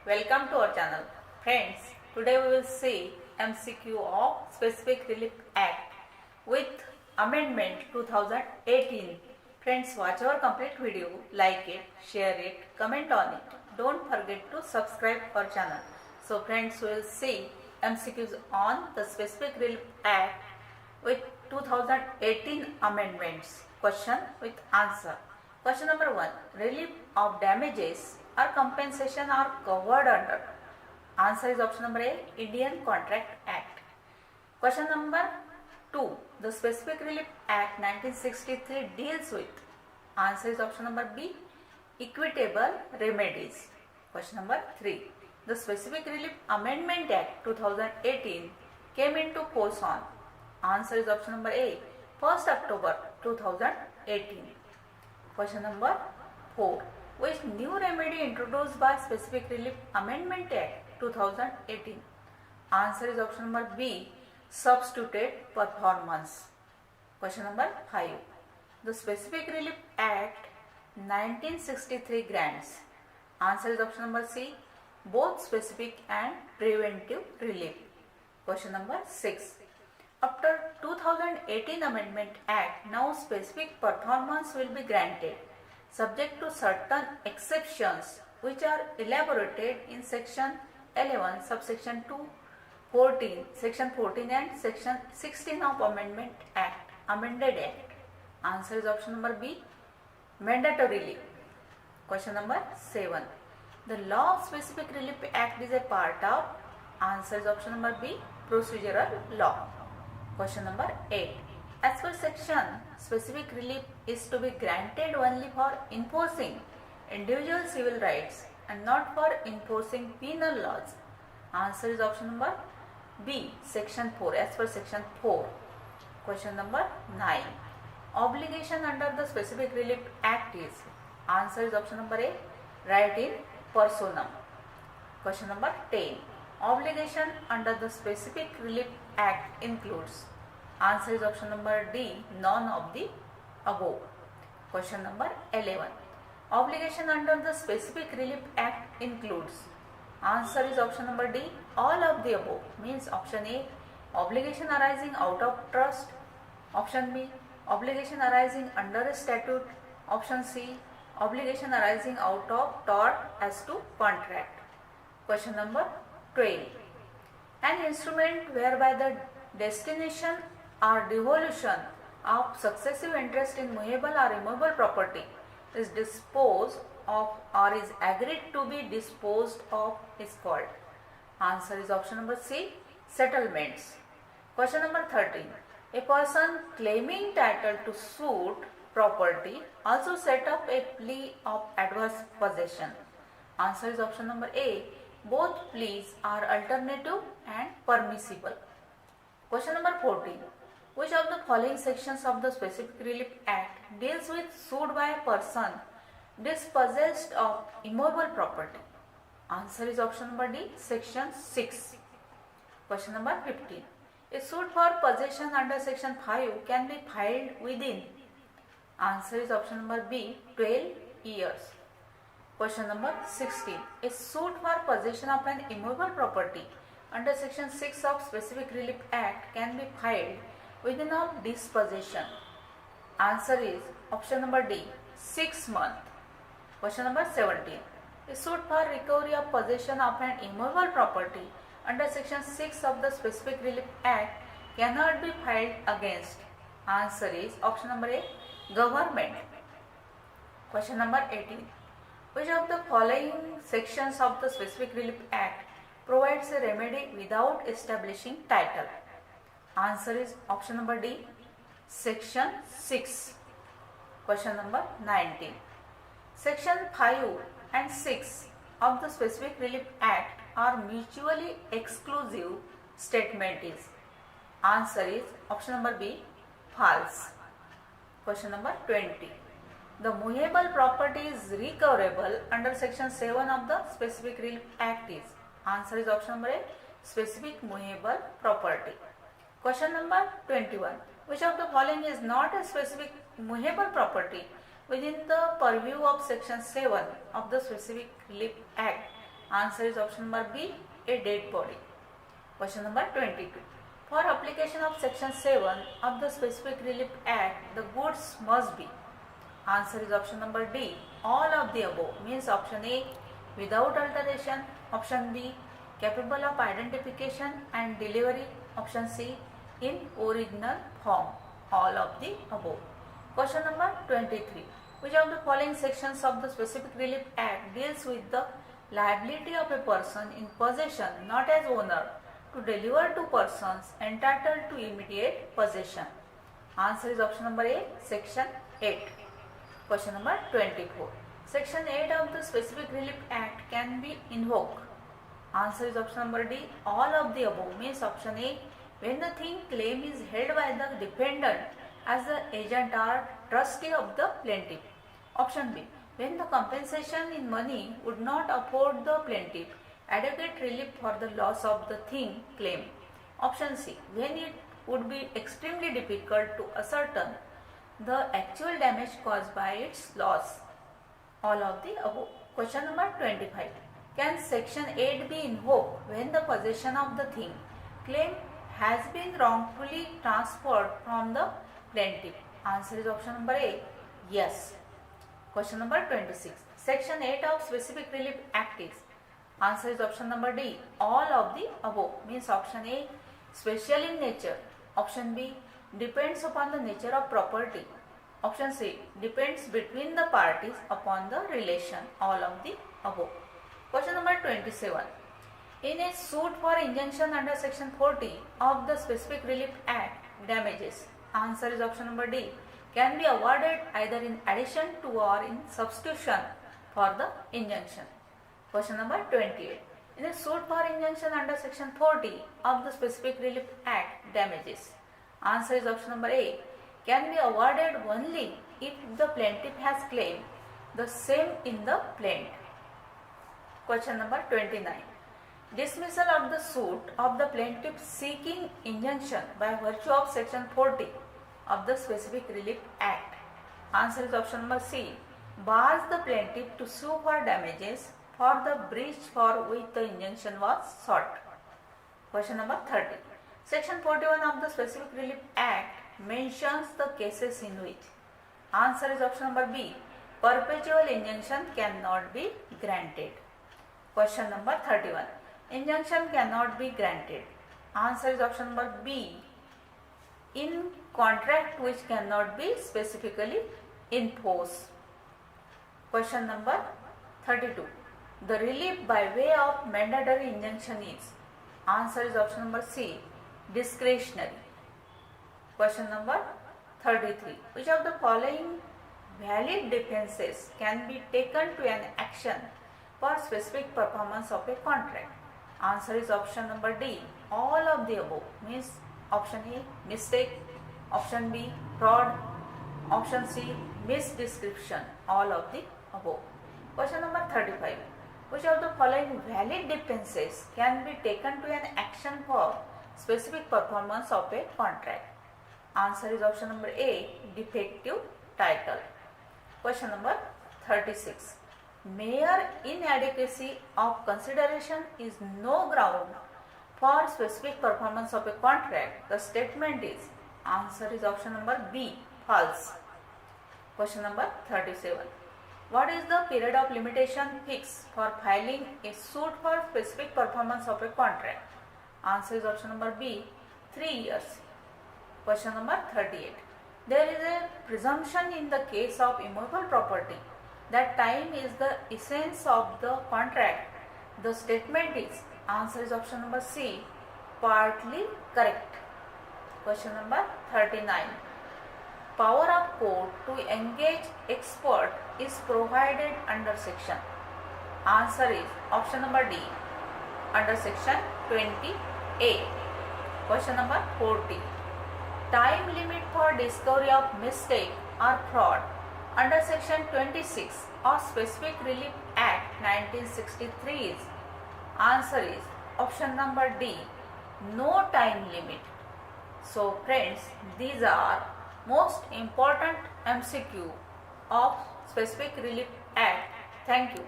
welcome to our channel. Friends, today we will see MCQ of Specific Relief Act with Amendment 2018. Friends, watch our complete video, like it, share it, comment on it. Don't forget to subscribe our channel. So friends, we will see MCQs on the Specific Relief Act with 2018 amendments. Question with answer. Question number 1. Relief of damages or compensation are covered under. Answer is option number A, Indian Contract Act. Question number 2. The Specific Relief Act 1963 deals with. Answer is option number B, equitable remedies. Question number 3. The Specific Relief Amendment Act 2018 came into force on. Answer is option number A, 1st October 2018. Question number 4. Which new remedy introduced by Specific Relief Amendment Act 2018? Answer is option number B, substituted performance. Question number 5. The Specific Relief Act 1963 grants. Answer is option number C, both specific and preventive relief. Question number 6. After 2018 Amendment Act, now specific performance will be granted, subject to certain exceptions which are elaborated in Section 11, subsection 2, 14, Section 14 and Section 16 of Amendment Act, Amended Act. Answer is option number B, mandatorily. Question number 7. The Law of Specific Relief Act is a part of. Answer is option number B, procedural law. Question number 8. As per section, specific relief is to be granted only for enforcing individual civil rights and not for enforcing penal laws. Answer is option number B, section 4, as per section 4. Question number 9. Obligation under the Specific Relief Act is. Answer is option number A, right in personam. Question number 10. Obligation under the Specific Relief Act includes. Answer is option number D, none of the above. Question number 11. Obligation under the Specific Relief Act includes. Answer is option number D, all of the above. Means option A, obligation arising out of trust. Option B, obligation arising under a statute. Option C, obligation arising out of tort as to contract. Question number 12. An instrument whereby the destination or devolution of successive interest in movable or immovable property is disposed of or is agreed to be disposed of is called. Answer is option number C, settlements. Question number 13. A person claiming title to suit property also set up a plea of adverse possession. Answer is option number A, both pleas are alternative and permissible. Question number 14. Which of the following sections of the Specific Relief Act deals with suit by a person dispossessed of immovable property? Answer is option number D, section 6. Question number 15. A suit for possession under section 5 can be filed within. Answer is option number B, 12 years. Question number 16. A suit for possession of an immovable property under section 6 of Specific Relief Act can be filed within of dispossession. Answer is option number D, 6 months. Question number 17. A suit for recovery of possession of an immovable property under section 6 of the Specific Relief Act cannot be filed against. Answer is option number A, government. Question number 18. Which of the following sections of the Specific Relief Act provides a remedy without establishing title? Answer is option number D, section 6. Question number 19. Section 5 and 6 of the Specific Relief Act are mutually exclusive statement is. Answer is option number B, false. Question number 20. The movable property is recoverable under section 7 of the Specific Relief Act is. Answer is option number A, specific movable property. Question number 21. Which of the following is not a specific movable property within the purview of section 7 of the Specific Relief Act Answer is option number B, a dead body. Question number 22. For application of section 7 of the Specific Relief Act, the goods must be. Answer is option number D, all of the above. Means option A, without alteration. Option B, capable of identification and delivery. Option C, in original form. All of the above. Question number 23. Which of the following sections of the Specific Relief Act deals with the liability of a person in possession, not as owner, to deliver to persons entitled to immediate possession? Answer is option number A, section 8. Question number 24. Section 8 of the Specific Relief Act can be invoked. Answer is option number D, all of the above. Means option A, when the thing claim is held by the defendant as the agent or trustee of the plaintiff. Option B, when the compensation in money would not afford the plaintiff adequate relief for the loss of the thing claimed. Option C, when it would be extremely difficult to ascertain the actual damage caused by its loss. All of the above. Question number 25. Can section 8 be invoked when the possession of the thing claimed has been wrongfully transferred from the plaintiff? Answer is option number A, yes. Question number 26. Section 8 of Specific Relief Act is. Answer is option number D, all of the above. Means option A, special in nature. Option B, depends upon the nature of property. Option C, depends between the parties upon the relation. All of the above. Question number 27. In a suit for injunction under section 40 of the Specific Relief Act, damages. Answer is option number D, can be awarded either in addition to or in substitution for the injunction. Question number 28. In a suit for injunction under section 40 of the Specific Relief Act, damages. Answer is option number A, can be awarded only if the plaintiff has claimed the same in the plaint. Question number 29. Dismissal of the suit of the plaintiff seeking injunction by virtue of section 40 of the Specific Relief Act. Answer is option number C, bars the plaintiff to sue for damages for the breach for which the injunction was sought. Question number 30. Section 41 of the Specific Relief Act mentions the cases in which. Answer is option number B, perpetual injunction cannot be granted. Question number 31. Injunction cannot be granted. Answer is option number B, in contract which cannot be specifically enforced. Question number 32. The relief by way of mandatory injunction is. Answer is option number C, discretionary. Question number 33. Which of the following valid defenses can be taken to an action for specific performance of a contract? Answer is option number D, all of the above. Means option A, mistake. Option B, fraud. Option C, misdescription. All of the above. Question number 35. Which of the following valid defenses can be taken to an action for specific performance of a contract? Answer is option number A, defective title. Question number 36. Mere inadequacy of consideration is no ground for specific performance of a contract. The statement is. Answer is option number B, false. Question number 37. What is the period of limitation fixed for filing a suit for specific performance of a contract? Answer is option number B, 3 years. Question number 38. There is a presumption in the case of immovable property that time is the essence of the contract. The statement is. Answer is option number C, partly correct. Question number 39. Power of court to engage expert is provided under section. Answer is option number D, under section 20A. Question number 40. Time limit for discovery of mistake or fraud under section 26 of Specific Relief Act 1963 is. Answer is option number D, no time limit. So friends, these are most important MCQ of Specific Relief Act. Thank you.